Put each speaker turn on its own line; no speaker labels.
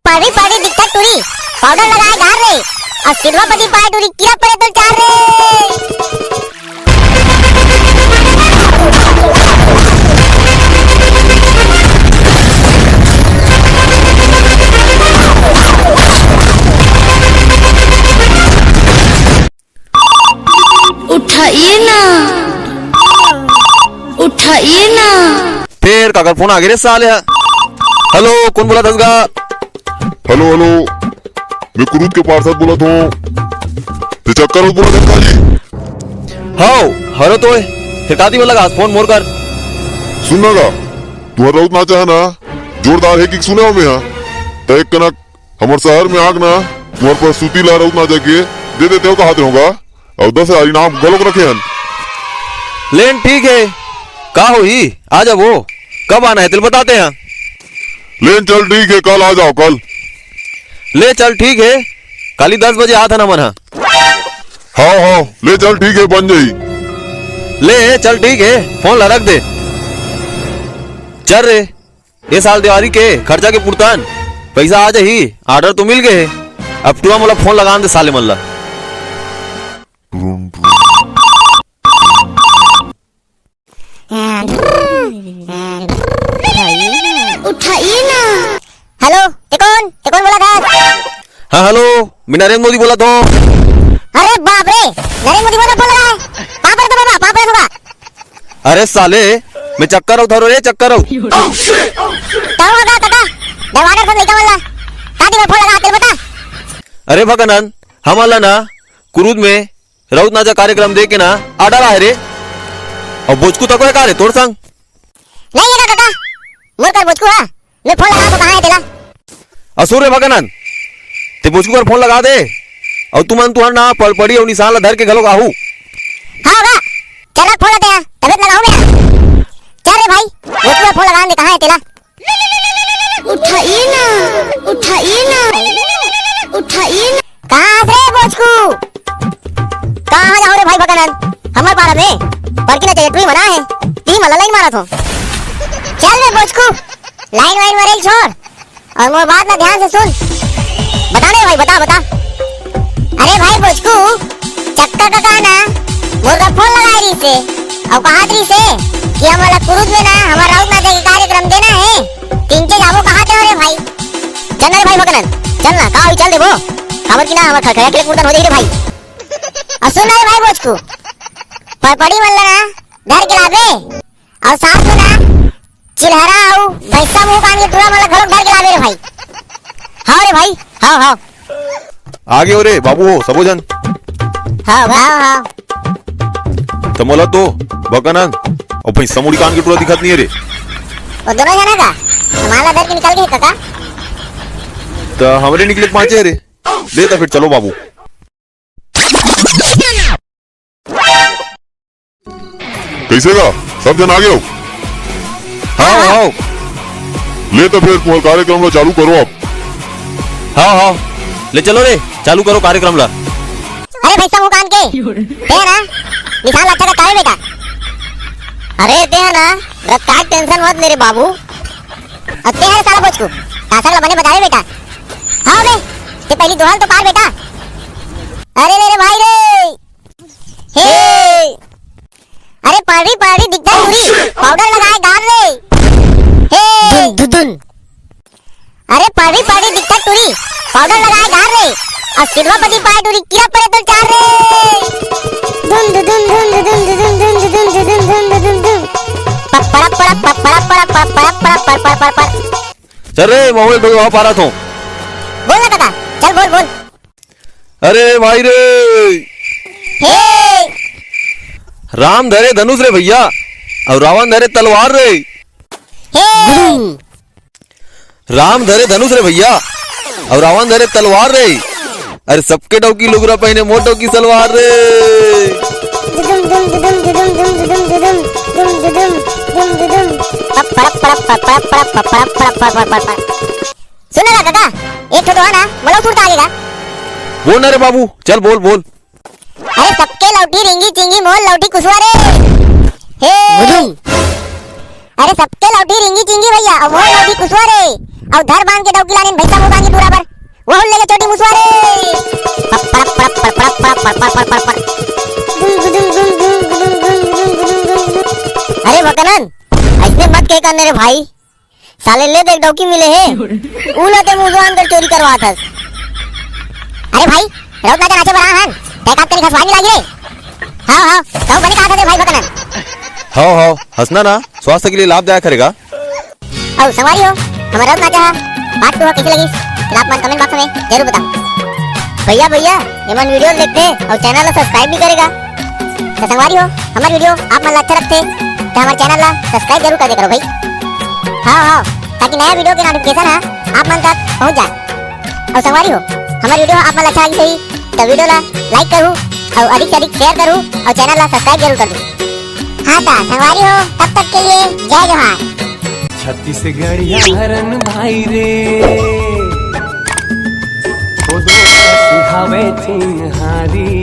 पाड़ी पाड़ी दिक्कत टूरी पाउडर लगाए घर रे और सिरवा पति पाए टूरी कीड़ा पड़े तो चार रे।
उठाइए ना
फिर काका फोन आ गया रे साले। हेलो कौन बोला था उसका?
हेलो हेलो मैं कुरूद के पार्षद बोला तो चक्कर बोला था जी।
हाँ हरो तो फिर काती में लगा फोन मोर कर
सुनना का तुम्हारा राउत नाचा है ना जोरदार है कि सुना हो मैं हाँ तो एक कनक हमारे शहर में आग ना तुम्हारे पास सूती ला राउत नाचा के दे देते हो तो हाथ होगा और 10,000 इनाम गलोक रखे हैं।
लेन ठीक है का हो ही आ जा वो कब आना है तिल बताते हैं।
लेन चल ठीक है कल आ जाओ कल।
ले चल ठीक है कल ही 10 बजे आता ना मना।
हाँ हाँ ले चल ठीक है बन जाई।
ले चल ठीक है फोन ला रख दे। चल रे ये साल दिवाली के खर्चा के पुरतान पैसा आ जाही ऑर्डर तो मिल गए अब तू मला फोन लगा दे साले मल्ला।
उठाइए ना।
हेलो ते कौन बोला था?
हाँ हेलो मैं नरेंद्र मोदी बोला तो।
अरे बाप रे नरेंद्र मोदी बोला बोल रहा है पापड़ तो बाबा पापड़ होगा।
अरे साले मैं चक्कर उठा रे चक्कर
क्या होगा काका दरवाजा से लेकर वाला काटी में फोन लगा तेरे बता।
अरे भगनन हमारा ना कुरूद में राउत नाचा कार्यक्रम दे के ना आडा रहा है रे और बोचकू तक है का रे तोड़ संग
नहीं है काका मोर कर बोचकू हां मैं फोन लगा तो कहां है तेरा?
असुर रे भगनन ते बोचकू कर फोन लगा दे और तुमन तुहर ना पड़ी और निशान ला धर के घलो काहू।
हां होगा चल फोन लगा दे तबीयत लगाऊं मैं। चल रे भाई बोचकू पर फोन लगा दे कहां है तेरा?
उठाइए ना उठाइए ना उठाइए ना।
कहां से बोचकू कहां जाओ रे भाई भगनन हमार पारा में पर की ना चाहिए तू ही मना है ती मला लाइन मारा तो। चल रे बोचकू लाइन वाइन मरेल छोड़ और मोर बात ना ध्यान से सुन बता रे भाई बता। अरे भाई बोचकू चक्कर का कहना मोर का फोन लगा रही से और कहा रही से कि हमारा कुरूद में ना हमारा राउत नाचा के कार्यक्रम देना है तीन के जाबो कहा थे रे भाई। चल रे भाई भगनन चल ना का चल देबो खबर की ना हमार खड़खड़ा के कुर्तन हो जाई रे भाई। और सुन रे भाई बोचकू पर पड़ी मन ना धर के लाबे और साथ में ना चिल्हरा आऊ भैंसा मुंह कान के टूरा मला घरों धर के लाबे रे भाई। हां रे भाई हां
आगे हो रे बाबू हो सबोजन।
हां
तो मोला तो भगनन और भाई समुड़ी कान के टूरा दिखत नहीं है रे
वो दोनों जना का हमारा धर के निकल गए काका
तो हमरे निकले पांचे रे ले तो फिर चलो बाबू।
कैसे का सब जन आ गए हो?
हाँ
ले तो फिर तुम्हारा कार्यक्रम ला चालू करो अब।
हाँ ले चलो रे चालू करो कार्यक्रम ला।
अरे भैंसा मुंह कान के ते ना निशान अच्छा का काहे बेटा? अरे ते ना रत का टेंशन मत ले रे बाबू अते है साला बोचकू कासर ला बने बता रे बेटा। हां बे ते पहली दोहल तो पार बेटा। अरे रे भाई रे हे अरे पाड़ी पाड़ी दिखता पूरी पाउडर लगाए गाल रे हे दुदुन। अरे पाड़ी पाड़ी दिखता पूरी पाउडर लगाए गाल रे और सिरवा पति पाए टूरी कीड़ा पड़े तो चार रे। धुन धुन धुन धुन धुन धुन धुन धुन धुन धुन धुन पपड़ा पड़ा पपड़ा पड़ा पपड़ा पड़ा पर पर पर।
चल रे मोबाइल पे वहां पारा तो
बोल ना काका चल बोल बोल।
अरे भाई रे
हे
राम धरे धनुष रे भैया और रावण धरे तलवार रे।
हे
राम धरे धनुष रे भैया और रावण धरे तलवार रे। अरे सबके डोकी लुगरा पहने मोटो की सलवार रे।
दुदुम दुदुम दुदुम दुदुम दुदुम दुदुम दुदुम दुदुम दुदुम पपड़ा पड़ा पपड़ा पड़ा पपड़ा पड़ा। सुनेगा काका एक तो है ना मला फुट आएगा।
बोल ना रे बाबू चल बोल बोल।
अरे सबके लौटी रिंगी चिंगी मोल लौटी कुसुआ रे हे अरे सबके लौटी रिंगी चिंगी भैया और मोल लौटी कुसुआ रे और धर बांध के डौकी लाने भैंसा मुंह बांध के पूरा छोटी मुसवारे पप पप पप पप पप पप पप पप पप। अरे भकनन ऐसने मत के करने रे भाई, साले ले देख डौकी मिले है उला ते मुजवान कर चोरी करवा थस। अरे भाई रोज नाचे नाचे बरा हन ते काम करी खसवानी लागी रे। हां तो बनी कहा था भाई भकनन।
हाँ हंसना ना स्वास्थ्य के लिए लाभदायक करेगा।
औ संगवारी हो हमारा रोज नाचा बात तो कैसी लगी फिर आप मन कमेंट बॉक्स में जरूर बताओ। भैया ये मन वीडियो देखते और चैनल को सब्सक्राइब भी करेगा। तो संगवारी हो हमारा वीडियो आप मन अच्छा लगते तो हमारे चैनल ला सब्सक्राइब जरूर कर दे करो भाई। हाँ ताकि नया वीडियो की नोटिफिकेशन है आप मन तक पहुंच जाए। और संगवारी हो हमारा वीडियो आप मन अच्छा लगी सही तो वीडियो ला लाइक करूँ और अधिक से अधिक शेयर करूँ और चैनल ला सब्सक्राइब जरूर कर दूँ। हाँ ता संगवारी हो तब तक के लिए जय जोहार।
छत्तीसगढ़िया हरन भाई रे ओ दो सिखावे चिन्हारी।